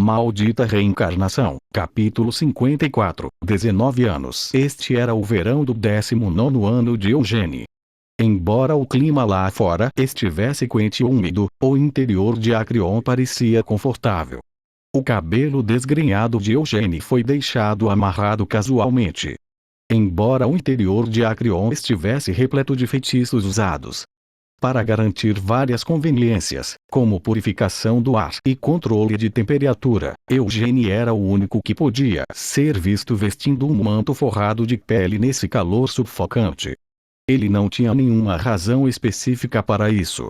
Maldita Reencarnação, capítulo 54, 19 anos. Este era o verão do 19º ano de Eugênie. Embora o clima lá fora estivesse quente e úmido, o interior de Acreon parecia confortável. O cabelo desgrenhado de Eugênie foi deixado amarrado casualmente. Embora o interior de Acreon estivesse repleto de feitiços usados para garantir várias conveniências, como purificação do ar e controle de temperatura, Eugênie era o único que podia ser visto vestindo um manto forrado de pele nesse calor sufocante. Ele não tinha nenhuma razão específica para isso.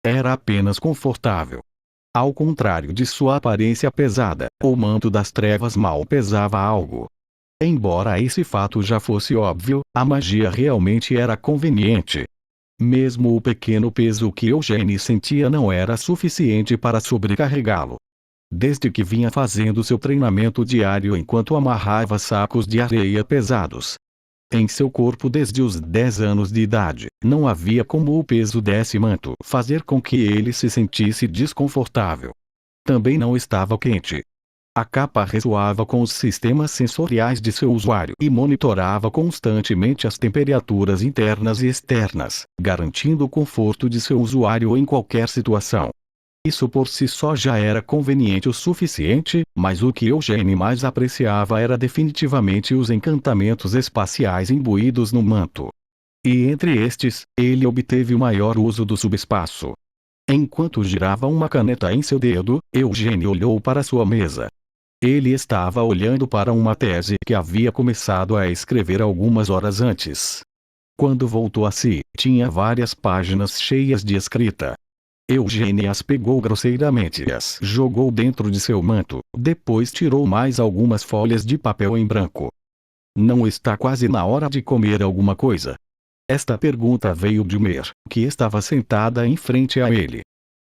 Era apenas confortável. Ao contrário de sua aparência pesada, o manto das trevas mal pesava algo. Embora esse fato já fosse óbvio, a magia realmente era conveniente. Mesmo o pequeno peso que Eugênie sentia não era suficiente para sobrecarregá-lo. Desde que vinha fazendo seu treinamento diário enquanto amarrava sacos de areia pesados em seu corpo desde os 10 anos de idade, não havia como o peso desse manto fazer com que ele se sentisse desconfortável. Também não estava quente. A capa ressoava com os sistemas sensoriais de seu usuário e monitorava constantemente as temperaturas internas e externas, garantindo o conforto de seu usuário em qualquer situação. Isso por si só já era conveniente o suficiente, mas o que Eugênie mais apreciava era definitivamente os encantamentos espaciais imbuídos no manto. E entre estes, ele obteve o maior uso do subespaço. Enquanto girava uma caneta em seu dedo, Eugênie olhou para sua mesa. Ele estava olhando para uma tese que havia começado a escrever algumas horas antes. Quando voltou a si, tinha várias páginas cheias de escrita. Eugênie as pegou grosseiramente e as jogou dentro de seu manto, depois tirou mais algumas folhas de papel em branco. Não está quase na hora de comer alguma coisa? Esta pergunta veio de Mer, que estava sentada em frente a ele.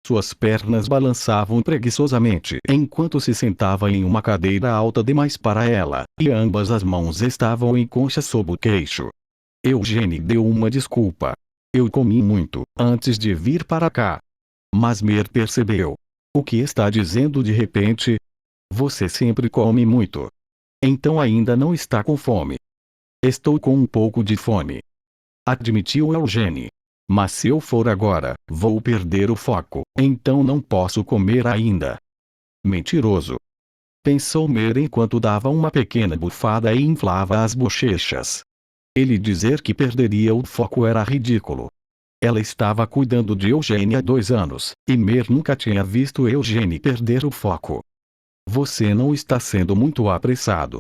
Suas pernas balançavam preguiçosamente enquanto se sentava em uma cadeira alta demais para ela, e ambas as mãos estavam em concha sob o queixo. Eugênie deu uma desculpa. Eu comi muito antes de vir para cá. Mas Mer percebeu. O que está dizendo de repente? Você sempre come muito. Então ainda não está com fome. Estou com um pouco de fome, admitiu Eugênie. Mas se eu for agora, vou perder o foco, então não posso comer ainda. Mentiroso, pensou Mer enquanto dava uma pequena bufada e inflava as bochechas. Ele dizer que perderia o foco era ridículo. Ela estava cuidando de Eugênie há 2 anos, e Mer nunca tinha visto Eugênie perder o foco. Você não está sendo muito apressado?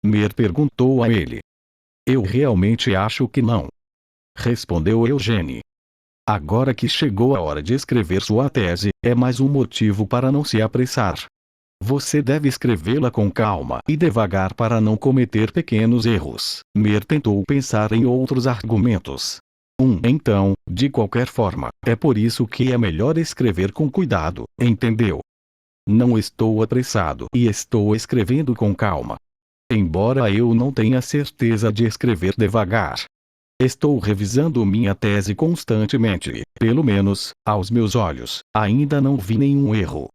Mer perguntou a ele. Eu realmente acho que não, respondeu Eugênie. Agora que chegou a hora de escrever sua tese, é mais um motivo para não se apressar. Você deve escrevê-la com calma e devagar para não cometer pequenos erros. Mer tentou pensar em outros argumentos. Então, de qualquer forma, é por isso que é melhor escrever com cuidado, entendeu? Não estou apressado e estou escrevendo com calma. Embora eu não tenha certeza de escrever devagar. Estou revisando minha tese constantemente e, pelo menos, aos meus olhos, ainda não vi nenhum erro.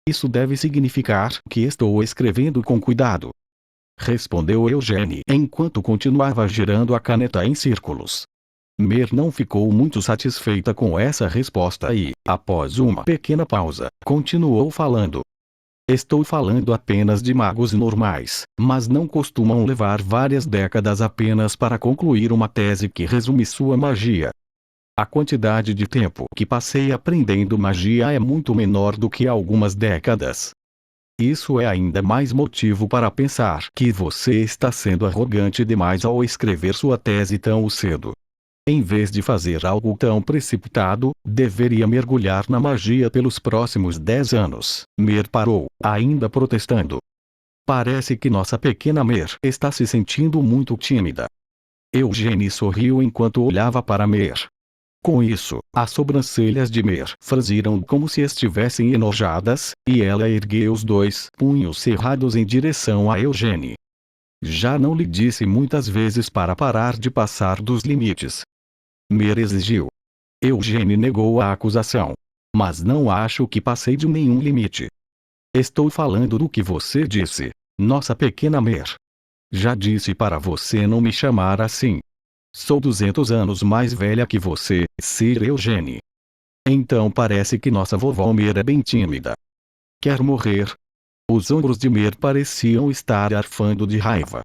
Isso deve significar que estou escrevendo com cuidado, respondeu Eugênie enquanto continuava girando a caneta em círculos. Mer não ficou muito satisfeita com essa resposta e, após uma pequena pausa, continuou falando. Estou falando apenas de magos normais, mas não costumam levar várias décadas apenas para concluir uma tese que resume sua magia. A quantidade de tempo que passei aprendendo magia é muito menor do que algumas décadas. Isso é ainda mais motivo para pensar que você está sendo arrogante demais ao escrever sua tese tão cedo. Em vez de fazer algo tão precipitado, deveria mergulhar na magia pelos próximos 10 anos. Mer parou, ainda protestando. Parece que nossa pequena Mer está se sentindo muito tímida. Eugênie sorriu enquanto olhava para Mer. Com isso, as sobrancelhas de Mer franziram como se estivessem enojadas, e ela ergueu os 2 punhos cerrados em direção a Eugênie. Já não lhe disse muitas vezes para parar de passar dos limites? Mer exigiu. Eugênie negou a acusação. Mas não acho que passei de nenhum limite. Estou falando do que você disse, nossa pequena Mer. Já disse para você não me chamar assim. Sou 200 anos mais velha que você, Sir Eugene. Então parece que nossa vovó Mer é bem tímida. Quer morrer? Os ombros de Mer pareciam estar arfando de raiva.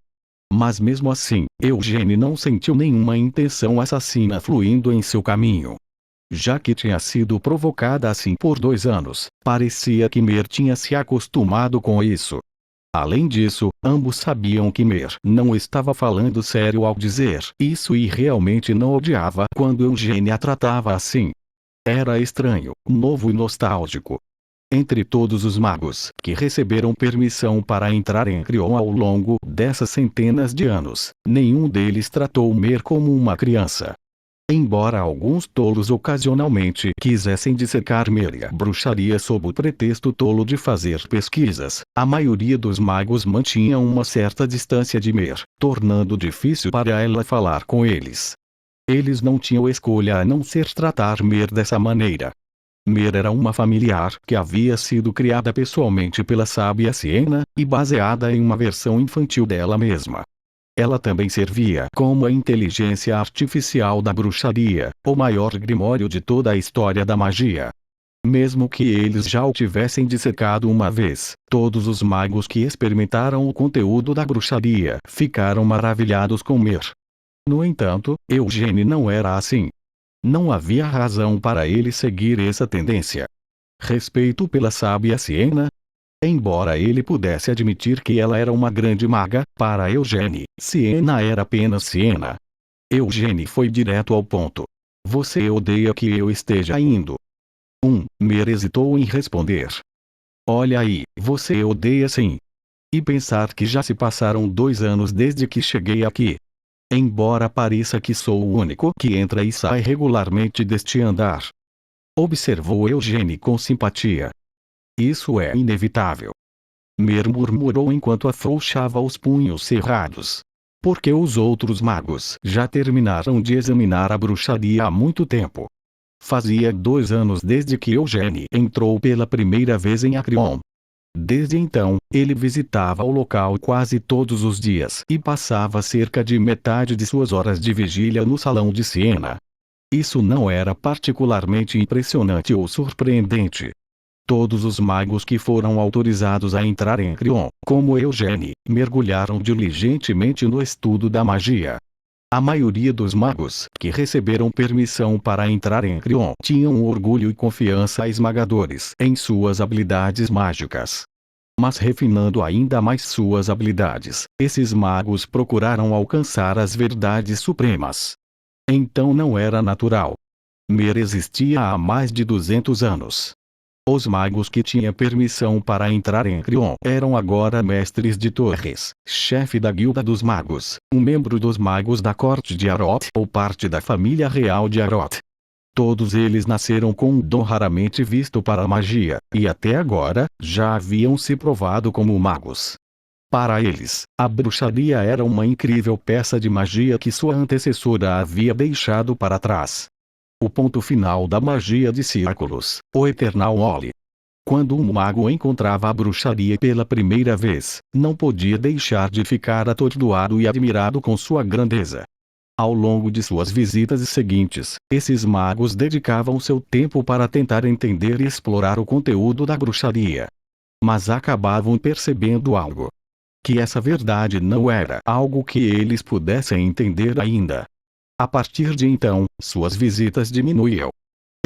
Mas mesmo assim, Eugene não sentiu nenhuma intenção assassina fluindo em seu caminho. Já que tinha sido provocada assim por 2 anos, parecia que Mer tinha se acostumado com isso. Além disso, ambos sabiam que Mer não estava falando sério ao dizer isso e realmente não odiava quando Eugene a tratava assim. Era estranho, novo e nostálgico. Entre todos os magos que receberam permissão para entrar em Crion ao longo dessas centenas de anos, nenhum deles tratou Mer como uma criança. Embora alguns tolos ocasionalmente quisessem dissecar Mer e a bruxaria sob o pretexto tolo de fazer pesquisas, a maioria dos magos mantinha uma certa distância de Mer, tornando difícil para ela falar com eles. Eles não tinham escolha a não ser tratar Mer dessa maneira. Mer era uma familiar que havia sido criada pessoalmente pela sábia Siena, e baseada em uma versão infantil dela mesma. Ela também servia como a inteligência artificial da bruxaria, o maior grimório de toda a história da magia. Mesmo que eles já o tivessem dissecado uma vez, todos os magos que experimentaram o conteúdo da bruxaria ficaram maravilhados com Mer. No entanto, Eugene não era assim. Não havia razão para ele seguir essa tendência. Respeito pela sábia Siena? Embora ele pudesse admitir que ela era uma grande maga, para Eugene, Siena era apenas Siena. Eugene foi direto ao ponto. Você odeia que eu esteja indo? Mer hesitou em responder. Olha aí, você odeia sim. E pensar que já se passaram 2 anos desde que cheguei aqui. Embora pareça que sou o único que entra e sai regularmente deste andar. Observou Eugene com simpatia. Isso é inevitável. Mer murmurou enquanto afrouxava os punhos cerrados. Porque os outros magos já terminaram de examinar a bruxaria há muito tempo. Fazia 2 anos desde que Eugene entrou pela primeira vez em Acrion. Desde então, ele visitava o local quase todos os dias e passava cerca de metade de suas horas de vigília no salão de Siena. Isso não era particularmente impressionante ou surpreendente. Todos os magos que foram autorizados a entrar em Crion, como Eugene, mergulharam diligentemente no estudo da magia. A maioria dos magos que receberam permissão para entrar em Crion tinham orgulho e confiança esmagadores em suas habilidades mágicas. Mas refinando ainda mais suas habilidades, esses magos procuraram alcançar as verdades supremas. Então não era natural. Mer existia há mais de 200 anos. Os magos que tinham permissão para entrar em Crion eram agora mestres de Torres, chefe da Guilda dos Magos, um membro dos magos da corte de Aroth ou parte da família real de Aroth. Todos eles nasceram com um dom raramente visto para a magia, e até agora, já haviam se provado como magos. Para eles, a bruxaria era uma incrível peça de magia que sua antecessora havia deixado para trás. O ponto final da magia de círculos, o Eternal Oli. Quando um mago encontrava a bruxaria pela primeira vez, não podia deixar de ficar atordoado e admirado com sua grandeza. Ao longo de suas visitas seguintes, esses magos dedicavam seu tempo para tentar entender e explorar o conteúdo da bruxaria. Mas acabavam percebendo algo. Que essa verdade não era algo que eles pudessem entender ainda. A partir de então, suas visitas diminuíam.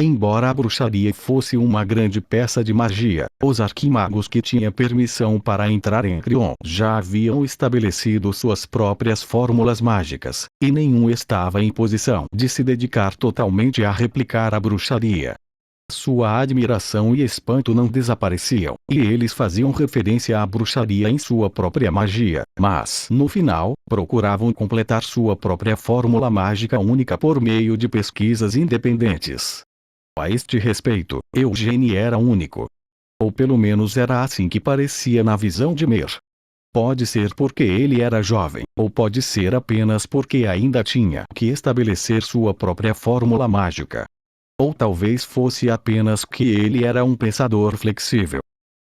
Embora a bruxaria fosse uma grande peça de magia, os arquimagos que tinham permissão para entrar em Crion já haviam estabelecido suas próprias fórmulas mágicas, e nenhum estava em posição de se dedicar totalmente a replicar a bruxaria. Sua admiração e espanto não desapareciam, e eles faziam referência à bruxaria em sua própria magia, mas, no final, procuravam completar sua própria fórmula mágica única por meio de pesquisas independentes. A este respeito, Eugene era único. Ou pelo menos era assim que parecia na visão de Mer. Pode ser porque ele era jovem, ou pode ser apenas porque ainda tinha que estabelecer sua própria fórmula mágica. Ou talvez fosse apenas que ele era um pensador flexível.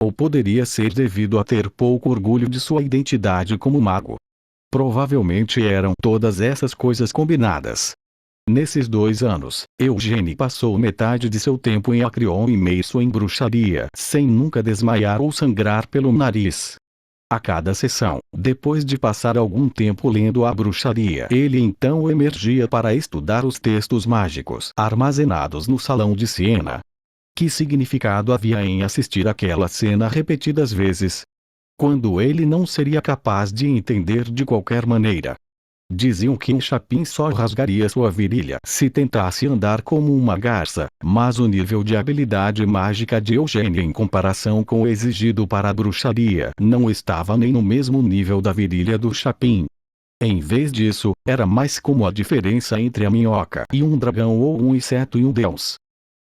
Ou poderia ser devido a ter pouco orgulho de sua identidade como mago. Provavelmente eram todas essas coisas combinadas. Nesses 2 anos, Eugene passou metade de seu tempo em Acreon imerso em bruxaria, sem nunca desmaiar ou sangrar pelo nariz. A cada sessão, depois de passar algum tempo lendo a bruxaria, ele então emergia para estudar os textos mágicos armazenados no salão de Siena. Que significado havia em assistir aquela cena repetidas vezes? Quando ele não seria capaz de entender de qualquer maneira. Diziam que um Chapin só rasgaria sua virilha se tentasse andar como uma garça, mas o nível de habilidade mágica de Eugênia em comparação com o exigido para a bruxaria não estava nem no mesmo nível da virilha do Chapin. Em vez disso, era mais como a diferença entre a minhoca e um dragão ou um inseto e um deus.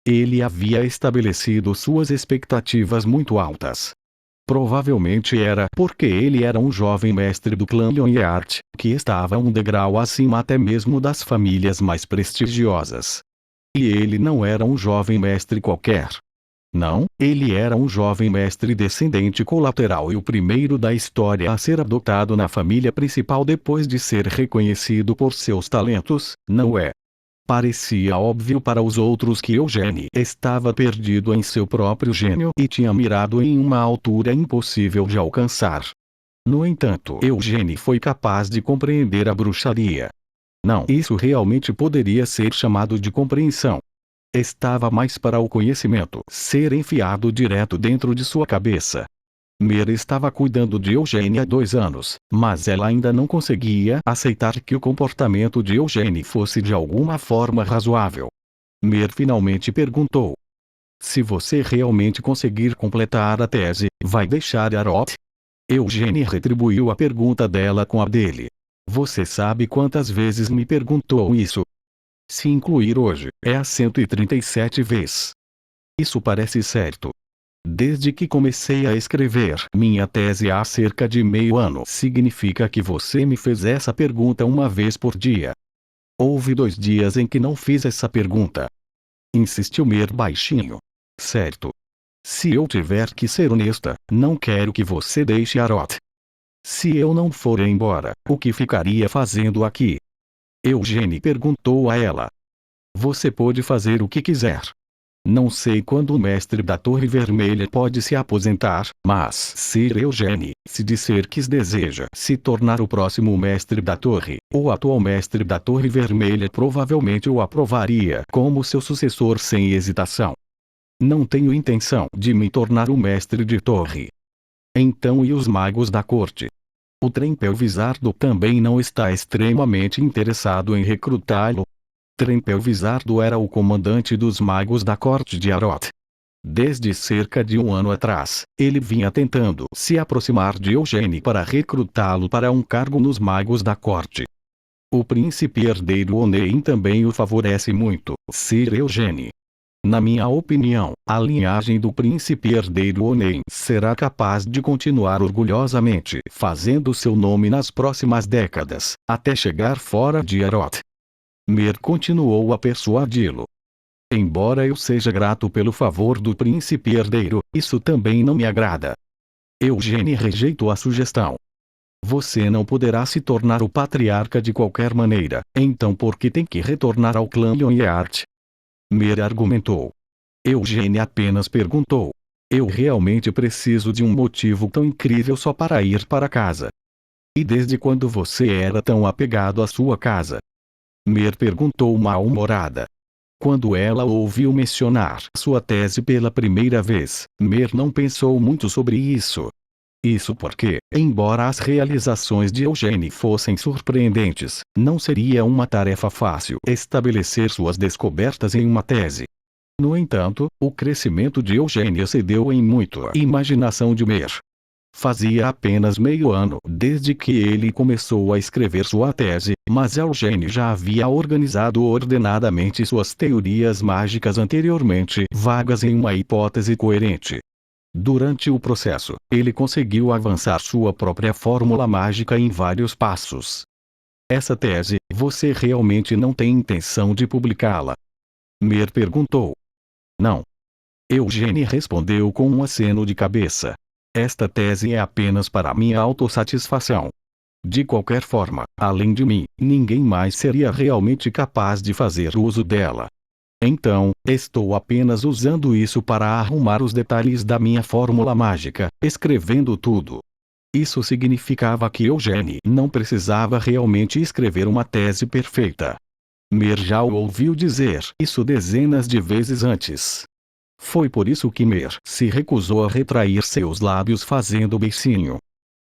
Ele havia estabelecido suas expectativas muito altas. Provavelmente era porque ele era um jovem mestre do clã Lyonheart, que estava um degrau acima até mesmo das famílias mais prestigiosas. E ele não era um jovem mestre qualquer. Não, ele era um jovem mestre descendente colateral e o primeiro da história a ser adotado na família principal depois de ser reconhecido por seus talentos, não é? Parecia óbvio para os outros que Eugene estava perdido em seu próprio gênio e tinha mirado em uma altura impossível de alcançar. No entanto, Eugene foi capaz de compreender a bruxaria. Não, isso realmente poderia ser chamado de compreensão. Estava mais para o conhecimento ser enfiado direto dentro de sua cabeça. Mer estava cuidando de Eugene há 2 anos, mas ela ainda não conseguia aceitar que o comportamento de Eugene fosse de alguma forma razoável. Mer finalmente perguntou: se você realmente conseguir completar a tese, vai deixar Arot? Eugene retribuiu a pergunta dela com a dele. Você sabe quantas vezes me perguntou isso? Se incluir hoje, é a 137 vezes. Isso parece certo. Desde que comecei a escrever minha tese há cerca de meio ano. Significa que você me fez essa pergunta uma vez por dia. Houve 2 dias em que não fiz essa pergunta. Insistiu Mer baixinho. Certo. Se eu tiver que ser honesta, não quero que você deixe Arot. Se eu não for embora, o que ficaria fazendo aqui? Eugene perguntou a ela. Você pode fazer o que quiser. Não sei quando o mestre da Torre Vermelha pode se aposentar, mas Sir Eugene, se disser que deseja se tornar o próximo mestre da Torre, o atual mestre da Torre Vermelha provavelmente o aprovaria como seu sucessor sem hesitação. Não tenho intenção de me tornar o mestre de Torre. Então e os magos da corte? O Trempel-Vizardo também não está extremamente interessado em recrutá-lo. Trempel-Vizardo era o comandante dos magos da corte de Arot. Desde cerca de 1 ano atrás, ele vinha tentando se aproximar de Eugene para recrutá-lo para um cargo nos magos da corte. O príncipe herdeiro Onein também o favorece muito, Sir Eugene. Na minha opinião, a linhagem do príncipe herdeiro Onein será capaz de continuar orgulhosamente fazendo seu nome nas próximas décadas, até chegar fora de Arot. Mer continuou a persuadi-lo. Embora eu seja grato pelo favor do príncipe herdeiro, isso também não me agrada. Eugene rejeitou a sugestão. Você não poderá se tornar o patriarca de qualquer maneira, então por que tem que retornar ao clã Lyonheart? Mer argumentou. Eugene apenas perguntou. Eu realmente preciso de um motivo tão incrível só para ir para casa. E desde quando você era tão apegado à sua casa? Mer perguntou mal-humorada. Quando ela ouviu mencionar sua tese pela primeira vez, Mer não pensou muito sobre isso. Isso porque, embora as realizações de Eugene fossem surpreendentes, não seria uma tarefa fácil estabelecer suas descobertas em uma tese. No entanto, o crescimento de Eugene excedeu em muito a imaginação de Mer. Fazia apenas meio ano desde que ele começou a escrever sua tese, mas Eugene já havia organizado ordenadamente suas teorias mágicas anteriormente vagas em uma hipótese coerente. Durante o processo, ele conseguiu avançar sua própria fórmula mágica em vários passos. Essa tese, você realmente não tem intenção de publicá-la? Mer perguntou. Não. Eugênie respondeu com um aceno de cabeça. Esta tese é apenas para minha autossatisfação. De qualquer forma, além de mim, ninguém mais seria realmente capaz de fazer uso dela. Então, estou apenas usando isso para arrumar os detalhes da minha fórmula mágica, escrevendo tudo. Isso significava que Eugênie não precisava realmente escrever uma tese perfeita. Mer já o ouviu dizer isso dezenas de vezes antes. Foi por isso que Mer se recusou a retrair seus lábios fazendo beicinho.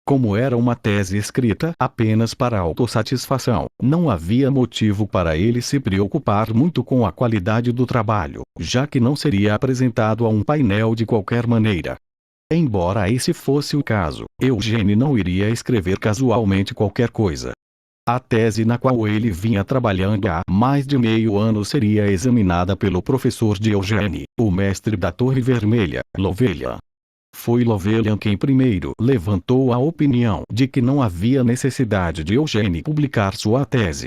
Como era uma tese escrita apenas para autossatisfação, não havia motivo para ele se preocupar muito com a qualidade do trabalho, já que não seria apresentado a um painel de qualquer maneira. Embora esse fosse o caso, Eugênie não iria escrever casualmente qualquer coisa. A tese na qual ele vinha trabalhando há mais de meio ano seria examinada pelo professor de Eugênie, o mestre da Torre Vermelha, Lovellyan. Foi Lovellyan quem primeiro levantou a opinião de que não havia necessidade de Eugênie publicar sua tese.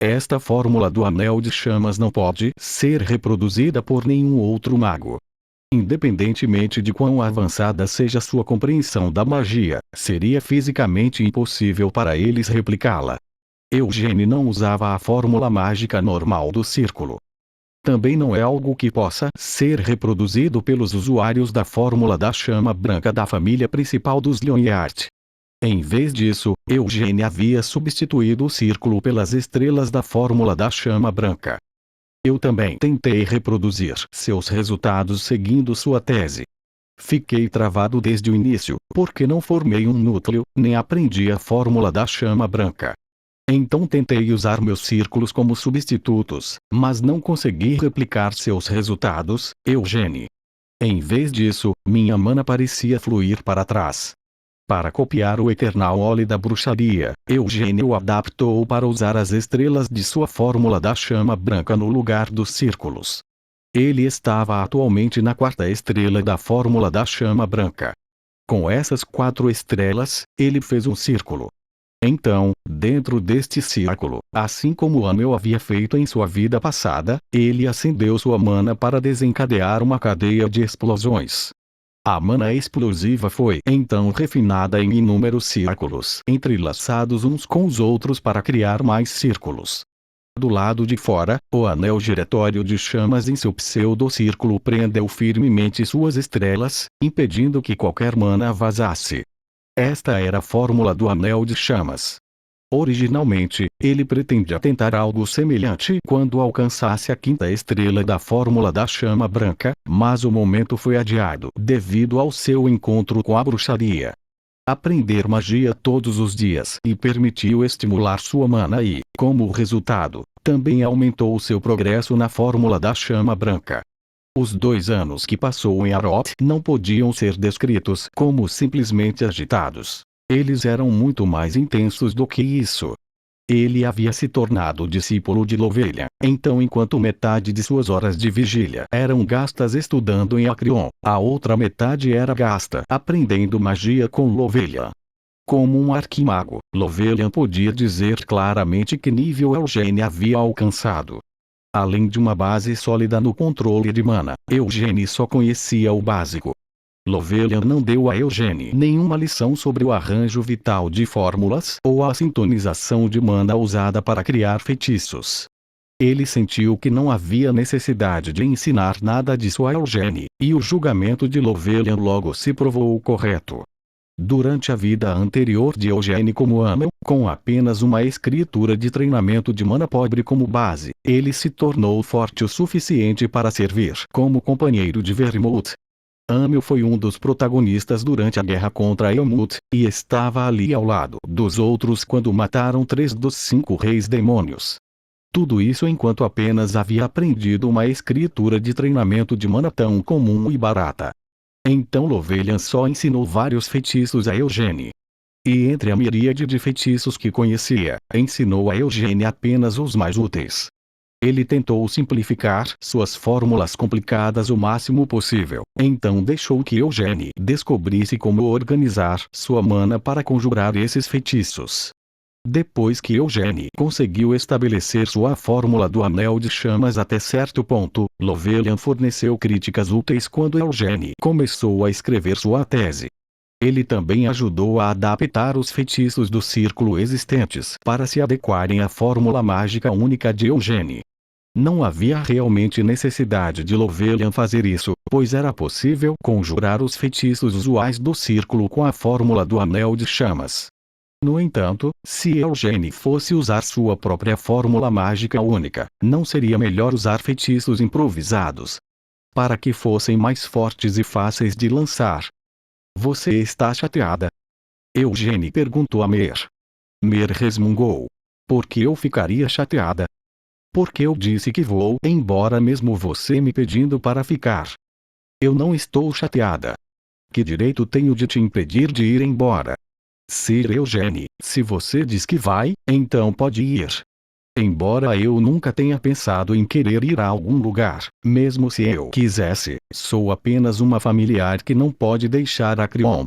Esta fórmula do Anel de Chamas não pode ser reproduzida por nenhum outro mago. Independentemente de quão avançada seja sua compreensão da magia, seria fisicamente impossível para eles replicá-la. Eugênie não usava a fórmula mágica normal do círculo. Também não é algo que possa ser reproduzido pelos usuários da fórmula da chama branca da família principal dos Lyonheart. Em vez disso, Eugênie havia substituído o círculo pelas estrelas da fórmula da chama branca. Eu também tentei reproduzir seus resultados seguindo sua tese. Fiquei travado desde o início, porque não formei um núcleo, nem aprendi a fórmula da chama branca. Então tentei usar meus círculos como substitutos, mas não consegui replicar seus resultados, Eugênie. Em vez disso, minha mana parecia fluir para trás. Para copiar o Eternal Ole da bruxaria, Eugênie o adaptou para usar as estrelas de sua fórmula da chama branca no lugar dos círculos. Ele estava atualmente na quarta estrela da fórmula da chama branca. Com essas 4 estrelas, ele fez um círculo. Então, dentro deste círculo, assim como Amel havia feito em sua vida passada, ele acendeu sua mana para desencadear uma cadeia de explosões. A mana explosiva foi então refinada em inúmeros círculos entrelaçados uns com os outros para criar mais círculos. Do lado de fora, o anel giratório de chamas em seu pseudo-círculo prendeu firmemente suas estrelas, impedindo que qualquer mana vazasse. Esta era a fórmula do Anel de Chamas. Originalmente, ele pretendia tentar algo semelhante quando alcançasse a quinta estrela da fórmula da chama branca, mas o momento foi adiado devido ao seu encontro com a bruxaria. Aprender magia todos os dias e permitiu estimular sua mana e, como resultado, também aumentou seu progresso na fórmula da chama branca. Os 2 anos que passou em Arot não podiam ser descritos como simplesmente agitados. Eles eram muito mais intensos do que isso. Ele havia se tornado discípulo de Lovellyan, então enquanto metade de suas horas de vigília eram gastas estudando em Acrion, a outra metade era gasta aprendendo magia com Lovellyan. Como um arquimago, Lovellyan podia dizer claramente que nível Eugênie havia alcançado. Além de uma base sólida no controle de mana, Eugênie só conhecia o básico. Lovellyan não deu a Eugênie nenhuma lição sobre o arranjo vital de fórmulas ou a sintonização de mana usada para criar feitiços. Ele sentiu que não havia necessidade de ensinar nada disso a Eugênie, e o julgamento de Lovellyan logo se provou correto. Durante a vida anterior de Eugênie como Amel, com apenas uma escritura de treinamento de mana pobre como base, ele se tornou forte o suficiente para servir como companheiro de Vermouth. Amel foi um dos protagonistas durante a guerra contra Elmut, e estava ali ao lado dos outros quando mataram 3 dos 5 reis demônios. Tudo isso enquanto apenas havia aprendido uma escritura de treinamento de mana tão comum e barata. Então Lovellyan só ensinou vários feitiços a Eugênie. E entre a miríade de feitiços que conhecia, ensinou a Eugênie apenas os mais úteis. Ele tentou simplificar suas fórmulas complicadas o máximo possível, então deixou que Eugênie descobrisse como organizar sua mana para conjurar esses feitiços. Depois que Eugênie conseguiu estabelecer sua fórmula do anel de chamas até certo ponto, Lovelain forneceu críticas úteis quando Eugênie começou a escrever sua tese. Ele também ajudou a adaptar os feitiços do círculo existentes para se adequarem à fórmula mágica única de Eugênie. Não havia realmente necessidade de Lovelain fazer isso, pois era possível conjurar os feitiços usuais do círculo com a fórmula do anel de chamas. No entanto, se Eugênie fosse usar sua própria fórmula mágica única, não seria melhor usar feitiços improvisados? Para que fossem mais fortes e fáceis de lançar. Você está chateada? Eugênie perguntou a Mer. Mer resmungou. Por que eu ficaria chateada? Porque eu disse que vou embora mesmo você me pedindo para ficar. Eu não estou chateada. Que direito tenho de te impedir de ir embora? Sir Eugênie, se você diz que vai, então pode ir. Embora eu nunca tenha pensado em querer ir a algum lugar, mesmo se eu quisesse, sou apenas uma familiar que não pode deixar a Cryon.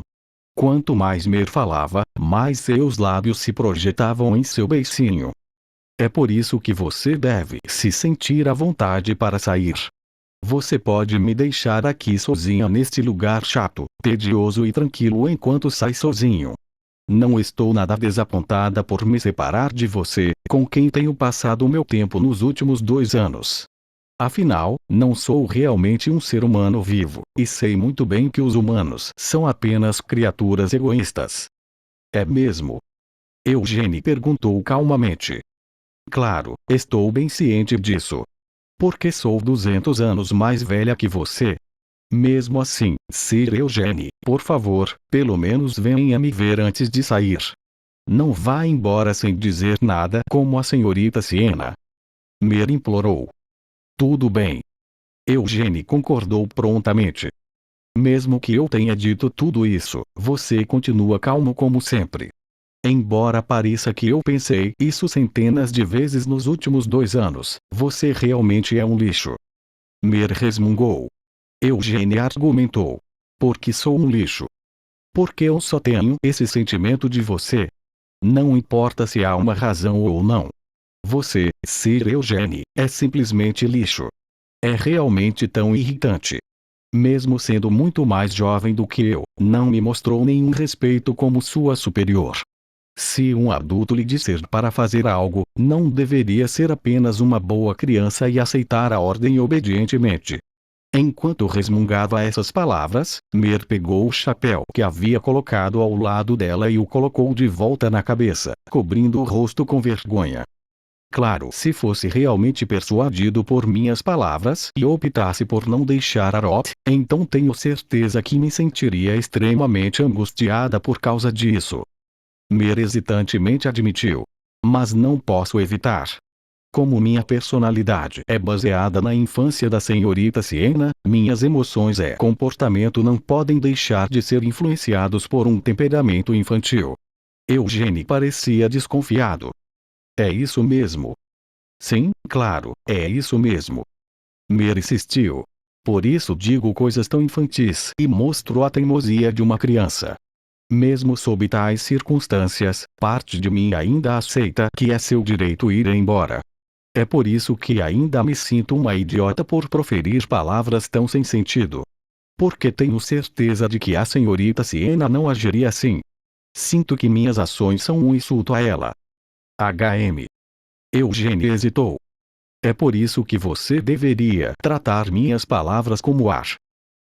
Quanto mais Mer falava, mais seus lábios se projetavam em seu beicinho. É por isso que você deve se sentir à vontade para sair. Você pode me deixar aqui sozinha neste lugar chato, tedioso e tranquilo enquanto sai sozinho. Não estou nada desapontada por me separar de você, com quem tenho passado o meu tempo nos últimos 2 anos. Afinal, não sou realmente um ser humano vivo, e sei muito bem que os humanos são apenas criaturas egoístas. É mesmo? Eugênie perguntou calmamente. Claro, estou bem ciente disso. Porque sou 200 anos mais velha que você. Mesmo assim, Sir Eugênie, por favor, pelo menos venha me ver antes de sair. Não vá embora sem dizer nada como a senhorita Siena. Mer implorou. Tudo bem. Eugênie concordou prontamente. Mesmo que eu tenha dito tudo isso, você continua calmo como sempre. Embora pareça que eu pensei isso centenas de vezes nos últimos 2 anos, você realmente é um lixo. Mer resmungou. Eugênie argumentou. Porque sou um lixo. Porque eu só tenho esse sentimento de você. Não importa se há uma razão ou não. Você, Sir Eugênie, é simplesmente lixo. É realmente tão irritante. Mesmo sendo muito mais jovem do que eu, não me mostrou nenhum respeito como sua superior. Se um adulto lhe disser para fazer algo, não deveria ser apenas uma boa criança e aceitar a ordem obedientemente. Enquanto resmungava essas palavras, Mer pegou o chapéu que havia colocado ao lado dela e o colocou de volta na cabeça, cobrindo o rosto com vergonha. Claro, se fosse realmente persuadido por minhas palavras e optasse por não deixar Arot, então tenho certeza que me sentiria extremamente angustiada por causa disso. Mer hesitantemente admitiu. Mas não posso evitar. Como minha personalidade é baseada na infância da senhorita Siena, minhas emoções e comportamento não podem deixar de ser influenciados por um temperamento infantil. Eugênie parecia desconfiado. É isso mesmo. Sim, claro, é isso mesmo. Mer insistiu. Por isso digo coisas tão infantis e mostro a teimosia de uma criança. Mesmo sob tais circunstâncias, parte de mim ainda aceita que é seu direito ir embora. É por isso que ainda me sinto uma idiota por proferir palavras tão sem sentido. Porque tenho certeza de que a senhorita Siena não agiria assim. Sinto que minhas ações são um insulto a ela. HM. Eugênie hesitou. É por isso que você deveria tratar minhas palavras como ar.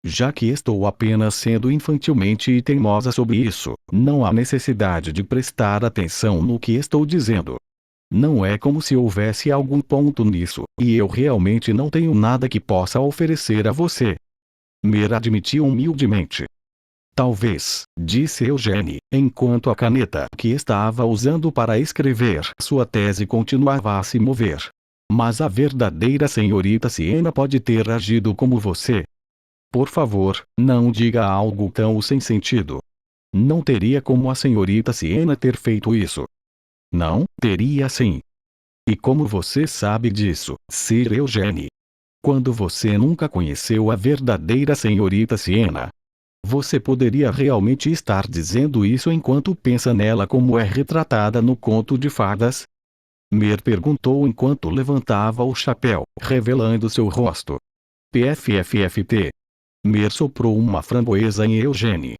Já que estou apenas sendo infantilmente e teimosa sobre isso, não há necessidade de prestar atenção no que estou dizendo. Não é como se houvesse algum ponto nisso, e eu realmente não tenho nada que possa oferecer a você. Mer admitiu humildemente. Talvez, disse Eugênie, enquanto a caneta que estava usando para escrever sua tese continuava a se mover. Mas a verdadeira senhorita Siena pode ter agido como você. Por favor, não diga algo tão sem sentido. Não teria como a senhorita Siena ter feito isso. Não, teria sim. E como você sabe disso, Sir Eugênie? Quando você nunca conheceu a verdadeira senhorita Siena? Você poderia realmente estar dizendo isso enquanto pensa nela como é retratada no conto de fadas? Mer perguntou enquanto levantava o chapéu, revelando seu rosto. PFFFT. Mer soprou uma framboesa em Eugene.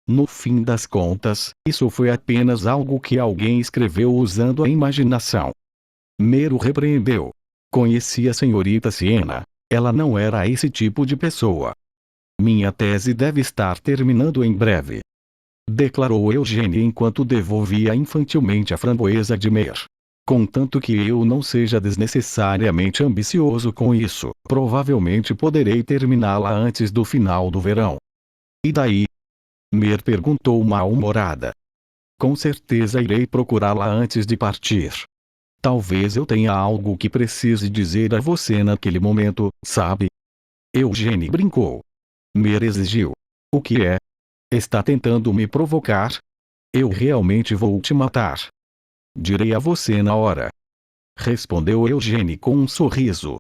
No fim das contas, isso foi apenas algo que alguém escreveu usando a imaginação. Mer o repreendeu. Conheci a senhorita Siena. Ela não era esse tipo de pessoa. Minha tese deve estar terminando em breve, declarou Eugene enquanto devolvia infantilmente a framboesa de Mer. Contanto que eu não seja desnecessariamente ambicioso com isso, provavelmente poderei terminá-la antes do final do verão. E daí? Mer perguntou mal-humorada. Com certeza irei procurá-la antes de partir. Talvez eu tenha algo que precise dizer a você naquele momento, sabe? Eugene brincou. Mer exigiu. O que é? Está tentando me provocar? Eu realmente vou te matar. Direi a você na hora. Respondeu Eugene com um sorriso.